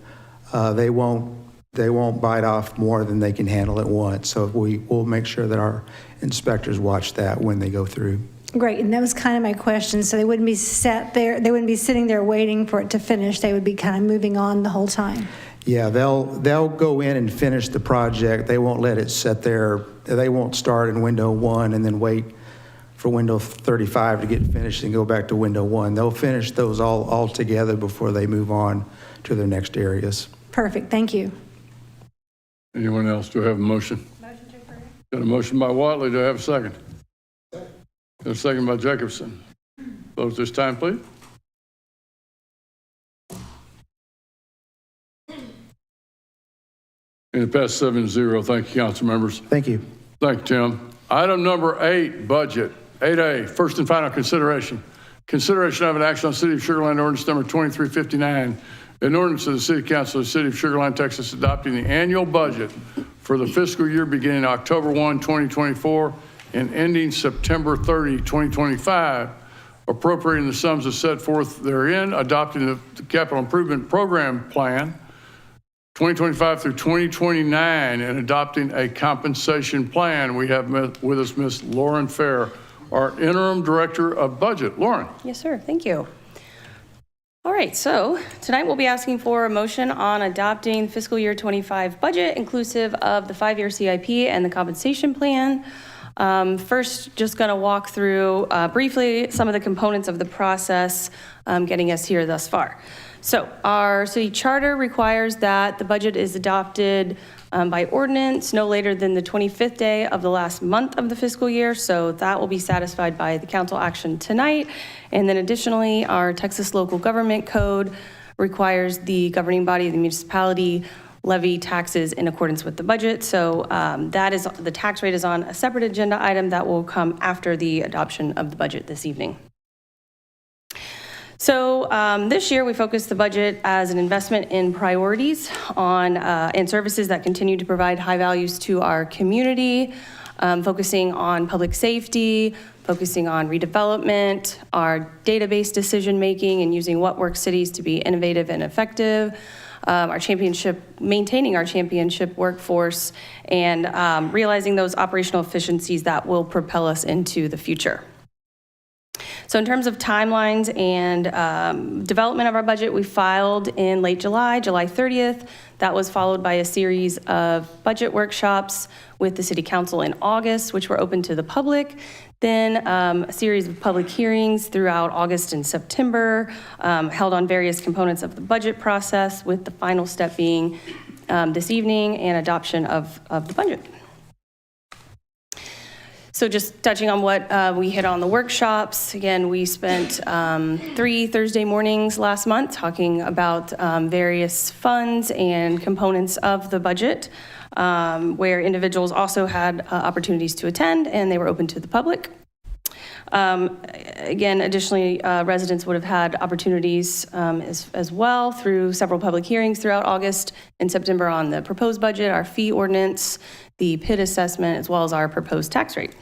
N: they won't bite off more than they can handle at once. So we'll make sure that our inspectors watch that when they go through.
E: Great, and that was kind of my question. So they wouldn't be sitting there waiting for it to finish. They would be kind of moving on the whole time.
N: Yeah, they'll go in and finish the project. They won't let it sit there. They won't start in window 1 and then wait for window 35 to get finished and go back to window 1. They'll finish those all together before they move on to their next areas.
E: Perfect, thank you.
A: Anyone else? Do I have a motion? Motion to approve. Got a motion by Watley. Do I have a second? Got a second by Jacobson. Vote this time, please. And it passed 7-0. Thank you, council members.
N: Thank you.
A: Thank you, Tim. Item number 8, budget. 8A, first and final consideration. Consideration of an action on City of Sugar Land ordinance number 2359, an ordinance of the City Council of the City of Sugar Land, Texas, adopting the annual budget for the fiscal year beginning October 1, 2024, and ending September 30, 2025, appropriating the sums as set forth therein, adopting the capital improvement program plan 2025 through 2029, and adopting a compensation plan. We have with us Ms. Lauren Fair, our interim director of budget. Lauren.
O: Yes, sir. Thank you. All right, so tonight we'll be asking for a motion on adopting fiscal year 25 budget, inclusive of the 5-year CIP and the compensation plan. First, just going to walk through briefly some of the components of the process getting us here thus far. So our city charter requires that the budget is adopted by ordinance no later than the 25th day of the last month of the fiscal year. So that will be satisfied by the council action tonight. And then additionally, our Texas Local Government Code requires the governing body of the municipality levy taxes in accordance with the budget. So that is, the tax rate is on a separate agenda item that will come after the adoption of the budget this evening. So this year we focused the budget as an investment in priorities on and services that continue to provide high values to our community, focusing on public safety, focusing on redevelopment, our database decision making, and using what works cities to be innovative and effective. Maintaining our championship workforce, and realizing those operational efficiencies that will propel us into the future. So in terms of timelines and development of our budget, we filed in late July 30th. That was followed by a series of budget workshops with the City Council in August, which were open to the public. Then a series of public hearings throughout August and September, held on various components of the budget process, with the final step being this evening and adoption of the budget. So just touching on what we hit on the workshops, again, we spent 3 Thursday mornings last month talking about various funds and components of the budget, where individuals also had opportunities to attend, and they were open to the public. Again, additionally, residents would have had opportunities as well through several public hearings throughout August and September on the proposed budget, our fee ordinance, the PID assessment, as well as our proposed tax rate.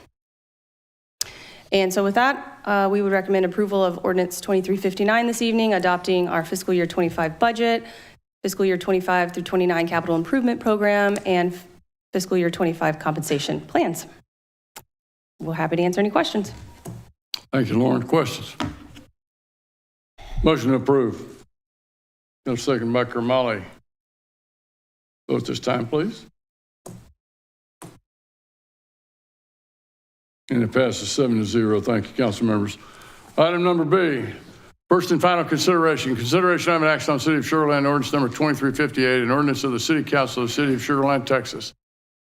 O: And so with that, we would recommend approval of ordinance 2359 this evening, adopting our fiscal year 25 budget, fiscal year 25 through 29 capital improvement program, and fiscal year 25 compensation plans. We're happy to answer any questions.
A: Thank you, Lauren. Questions? Motion to approve. Got a second by Kermali. Vote at this time, please. And it passes 7-0. Thank you, council members. Item number B, first and final consideration of an action on City of Sugar Land ordinance number 2358, an ordinance of the City Council of the City of Sugar Land, Texas,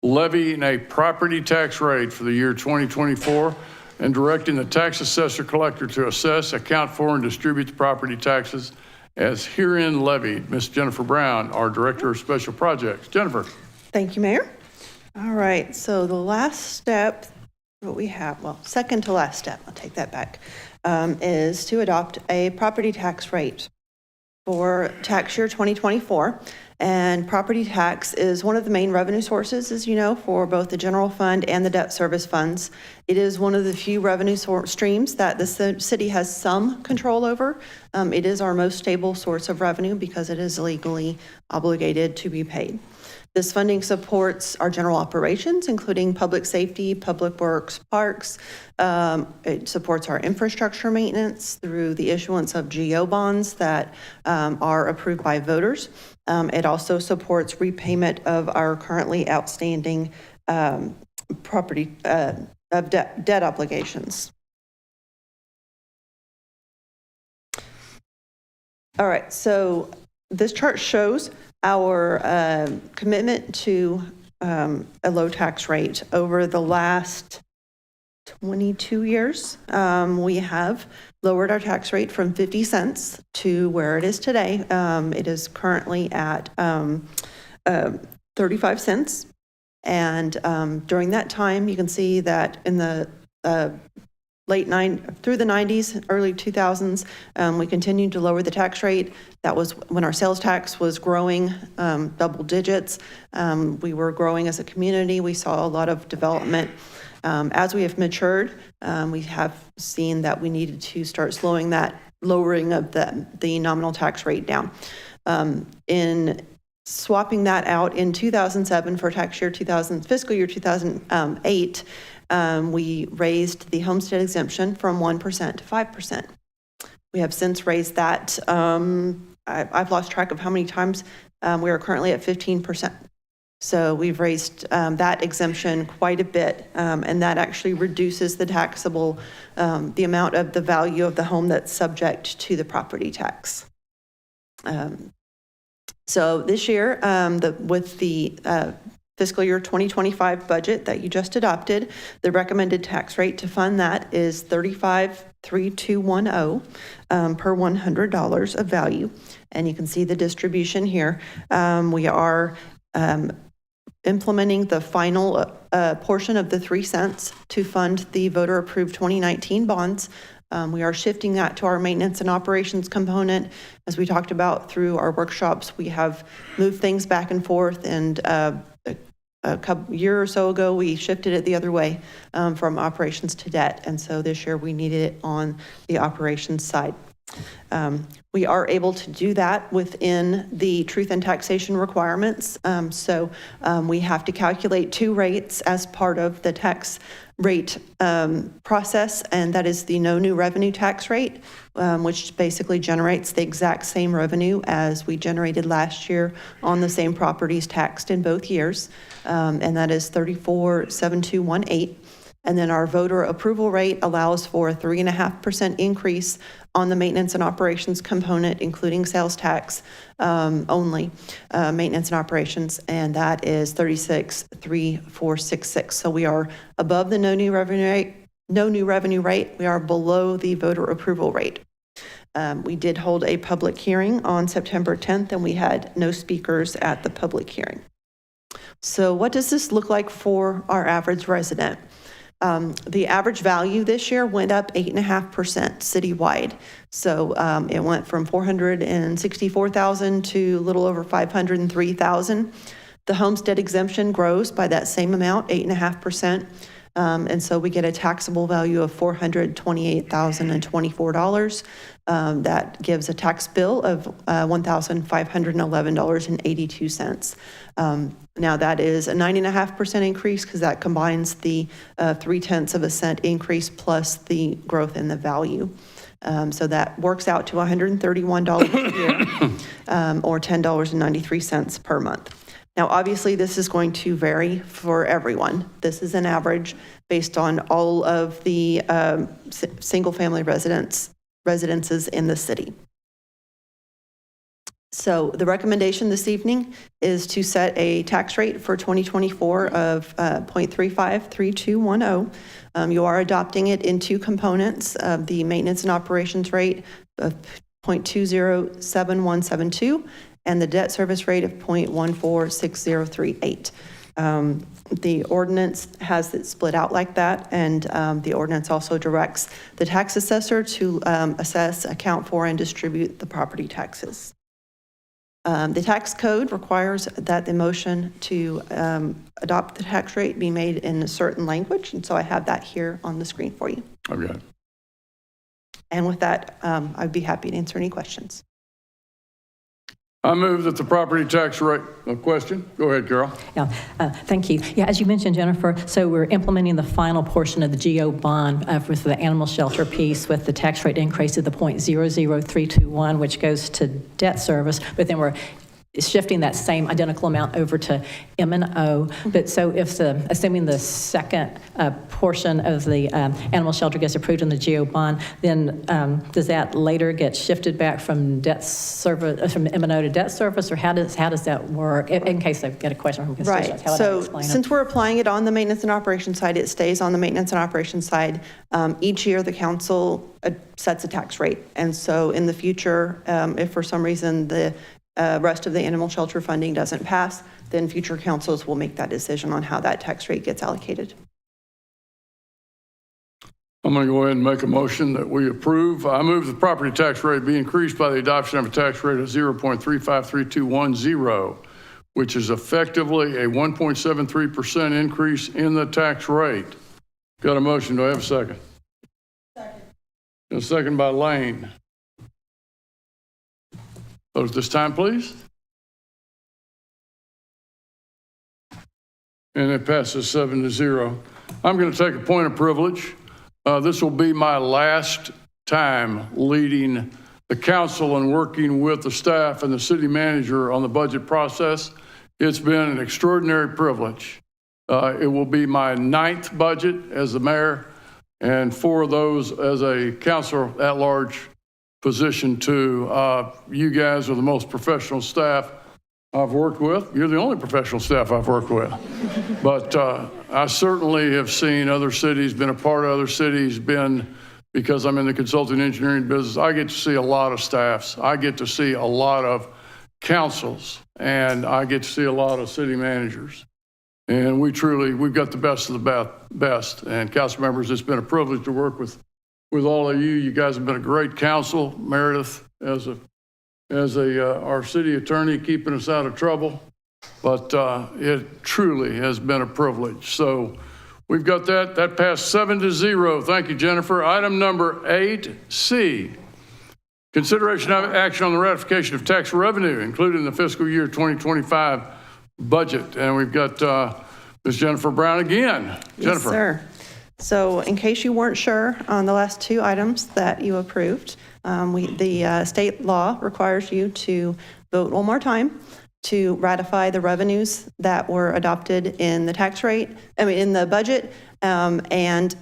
A: levying a property tax rate for the year 2024 and directing the tax assessor collector to assess, account for, and distribute the property taxes as herein levied. Ms. Jennifer Brown, our Director of Special Projects. Jennifer.
G: Thank you, Mayor. All right, so the last step, what we have, well, second to last step, I'll take that back, is to adopt a property tax rate for tax year 2024. And property tax is one of the main revenue sources, as you know, for both the general fund and the debt service funds. It is one of the few revenue streams that the city has some control over. It is our most stable source of revenue because it is legally obligated to be paid. This funding supports our general operations, including public safety, public works, parks. It supports our infrastructure maintenance through the issuance of GO bonds that are approved by voters. It also supports repayment of our currently outstanding property of debt obligations. All right, so this chart shows our commitment to a low tax rate over the last 22 years. We have lowered our tax rate from 50 cents to where it is today. It is currently at 35 cents. And during that time, you can see that in the through the 90s, early 2000s, we continued to lower the tax rate. That was when our sales tax was growing double digits. We were growing as a community. We saw a lot of development. As we have matured, we have seen that we needed to start slowing that lowering of the nominal tax rate down. In swapping that out in 2007 for tax year fiscal year 2008, we raised the homestead exemption from 1% to 5%. We have since raised that. I've lost track of how many times. We are currently at 15%. So we've raised that exemption quite a bit, and that actually reduces the taxable, the amount of the value of the home that's subject to the property tax. So this year, with the fiscal year 2025 budget that you just adopted, the recommended tax rate to fund that is $35,3210 per $100 of value. And you can see the distribution here. We are implementing the final portion of the 3 cents to fund the voter-approved 2019 bonds. We are shifting that to our maintenance and operations component. As we talked about through our workshops, we have moved things back and forth, and a year or so ago, we shifted it the other way from operations to debt. And so this year we needed it on the operations side. We are able to do that within the truth and taxation requirements. We have to calculate 2 rates as part of the tax rate process, and that is the no new revenue tax rate, which basically generates the exact same revenue as we generated last year on the same properties taxed in both years, and that is 34,7218. And then our voter approval rate allows for a 3.5% increase on the maintenance and operations component, including sales tax only, maintenance and operations, and that is 36,3466. So we are above the no new revenue rate. We are below the voter approval rate. We did hold a public hearing on September 10th, and we had no speakers at the public hearing. So what does this look like for our average resident? The average value this year went up 8.5% citywide. So it went from 464,000 to a little over 503,000. The homestead exemption grows by that same amount, 8.5%. And so we get a taxable value of $428,024. That gives a tax bill of $1,511.82. Now that is a 9.5% increase because that combines the 0.3 cent increase plus the growth in the value. So that works out to $131 a year or $10.93 per month. Now, obviously, this is going to vary for everyone. This is an average based on all of the single-family residences in the city. So the recommendation this evening is to set a tax rate for 2024 of 0.353210. You are adopting it in two components, the maintenance and operations rate of 0.207172 and the debt service rate of 0.146038. The ordinance has it split out like that, and the ordinance also directs the tax assessor to assess, account for, and distribute the property taxes. The tax code requires that the motion to adopt the tax rate be made in a certain language, and so I have that here on the screen for you.
A: Okay.
G: And with that, I'd be happy to answer any questions.
A: I move that the property tax rate, a question? Go ahead, Carol.
P: Yeah, thank you. Yeah, as you mentioned, Jennifer, so we're implementing the final portion of the GO bond with the animal shelter piece with the tax rate increase to the 0.00321, which goes to debt service, but then we're shifting that same identical amount over to M&O. But so if assuming the second portion of the animal shelter gets approved in the GO bond, then does that later get shifted back from debt service, from M&O to debt service, or how does that work? In case I've got a question from constituents, how would I explain it?
G: Since we're applying it on the maintenance and operations side, it stays on the maintenance and operations side. Each year, the council sets a tax rate. And so in the future, if for some reason the rest of the animal shelter funding doesn't pass, then future councils will make that decision on how that tax rate gets allocated.
A: I'm going to go ahead and make a motion that we approve. I move the property tax rate be increased by the adoption of a tax rate of 0.353210, which is effectively a 1.73% increase in the tax rate. Got a motion. Do I have a second? Second. A second by Lane. Vote at this time, please. And it passes 7-0. I'm going to take a point of privilege. This will be my last time leading the council and working with the staff and the city manager on the budget process. It's been an extraordinary privilege. It will be my 9th budget as the mayor, and 4 of those as a councilor at large position too. You guys are the most professional staff I've worked with. You're the only professional staff I've worked with. But I certainly have seen other cities, been a part of other cities, because I'm in the consulting engineering business, I get to see a lot of staffs. I get to see a lot of councils, and I get to see a lot of city managers. And we've got the best of the best. And council members, it's been a privilege to work with all of you. You guys have been a great council. Meredith, as our city attorney, keeping us out of trouble. But it truly has been a privilege. So we've got that passed 7-0. Thank you, Jennifer. Item number 8C, consideration of action on the ratification of tax revenue, including the fiscal year 2025 budget. And we've got Ms. Jennifer Brown again. Jennifer.
G: Yes, sir. So in case you weren't sure on the last 2 items that you approved, the state law requires you to vote one more time to ratify the revenues that were adopted in the tax rate, in the budget, and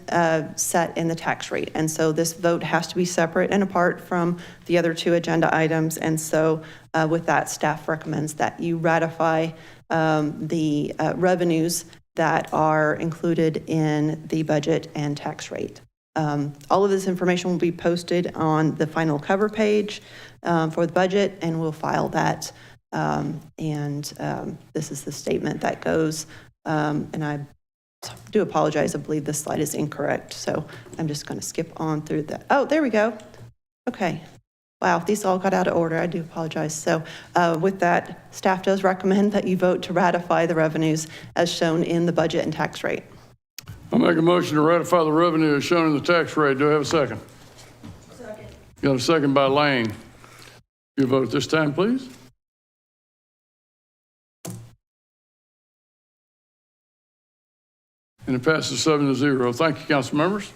G: set in the tax rate. And so this vote has to be separate and apart from the other 2 agenda items. And so with that, staff recommends that you ratify the revenues that are included in the budget and tax rate. All of this information will be posted on the final cover page for the budget, and we'll file that. This is the statement that goes, and I do apologize, I believe this slide is incorrect, so I'm just going to skip on through that. Oh, there we go. Okay. Wow, these all got out of order. I do apologize. So with that, staff does recommend that you vote to ratify the revenues as shown in the budget and tax rate.
A: I'll make a motion to ratify the revenue as shown in the tax rate. Do I have a second? Second. Got a second by Lane. You vote at this time, please. And it passes 7-0. Thank you, council members.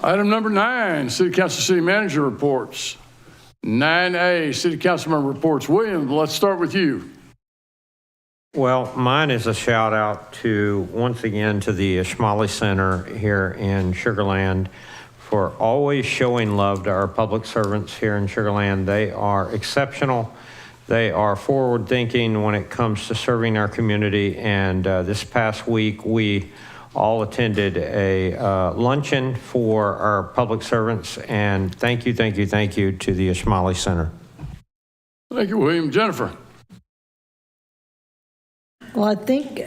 A: Item number 9, City Council City Manager reports. 9A, City Council member reports. William, let's start with you.
Q: Well, mine is a shout out to, once again, to the Ishmaeli Center here in Sugar Land for always showing love to our public servants here in Sugar Land. They are exceptional. They are forward thinking when it comes to serving our community. And this past week, we all attended a luncheon for our public servants. And thank you to the Ishmaeli Center.
A: Thank you, William. Jennifer.
R: Well, I think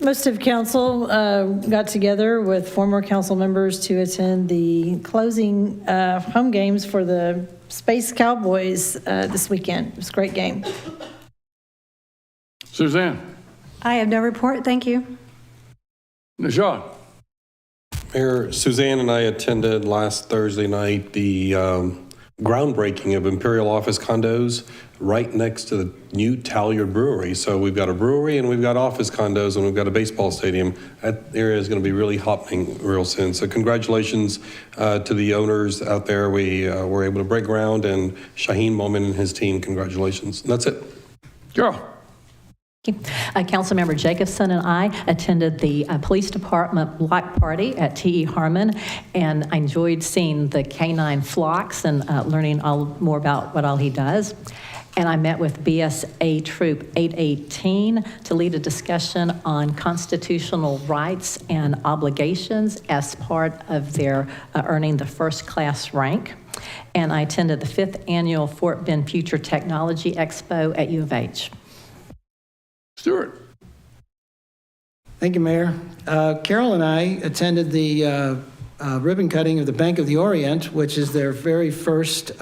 R: most of council got together with former council members to attend the closing home games for the Space Cowboys this weekend. It was a great game.
A: Suzanne.
E: I have no report. Thank you.
A: Najad.
S: Mayor, Suzanne and I attended last Thursday night the groundbreaking of Imperial Office condos right next to the new Talliard Brewery. So we've got a brewery and we've got office condos and we've got a baseball stadium. That area is going to be really happening real soon. So congratulations to the owners out there. We were able to break ground, and Shaheen Momin and his team, congratulations. And that's it.
A: Carol.
P: Councilmember Jacobson and I attended the police department block party at T.E. Harmon, and I enjoyed seeing the canine flocks and learning more about what all he does. And I met with BSA Troop 818 to lead a discussion on constitutional rights and obligations as part of their earning the first class rank. And I attended the 5th annual Fort Bend Future Technology Expo at U of H.
A: Stuart.
B: Thank you, Mayor. Carol and I attended the ribbon cutting of the Bank of the Orient, which is their very first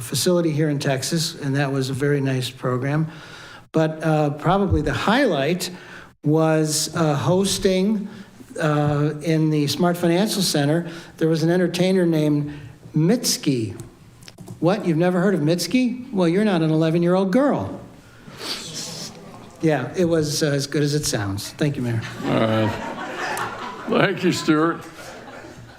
B: facility here in Texas, and that was a very nice program. But probably the highlight was hosting in the Smart Financial Center. There was an entertainer named Mitski. What? You've never heard of Mitski? Well, you're not an 11-year-old girl. Yeah, it was as good as it sounds. Thank you, Mayor.
A: All right. Thank you, Stuart.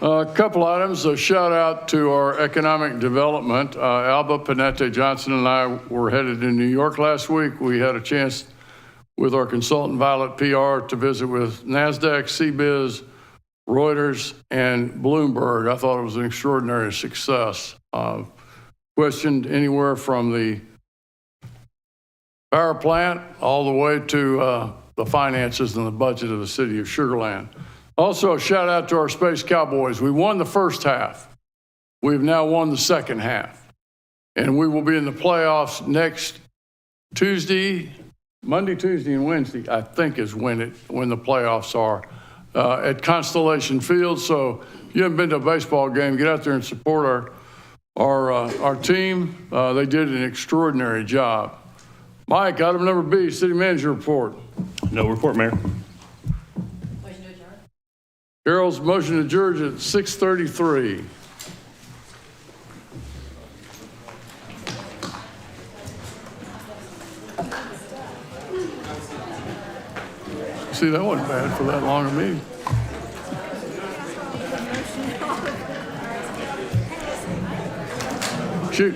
A: A couple items. A shout out to our economic development. Alba Panette Johnson and I were headed to New York last week. We had a chance with our consultant Violet PR to visit with NASDAQ, CBiz, Reuters, and Bloomberg. I thought it was an extraordinary success. Questioned anywhere from the power plant all the way to the finances and the budget of the city of Sugar Land. Also, a shout out to our Space Cowboys. We won the first half. We've now won the second half. And we will be in the playoffs next Monday, Tuesday, and Wednesday, I think is when the playoffs are at Constellation Field. So if you haven't been to a baseball game, get out there and support our team. They did an extraordinary job. Mike, item number B, city manager report.
T: No report, Mayor.
A: Carol's motion adjourned at 6:33. See, that wasn't bad for that long a meeting. Shoot.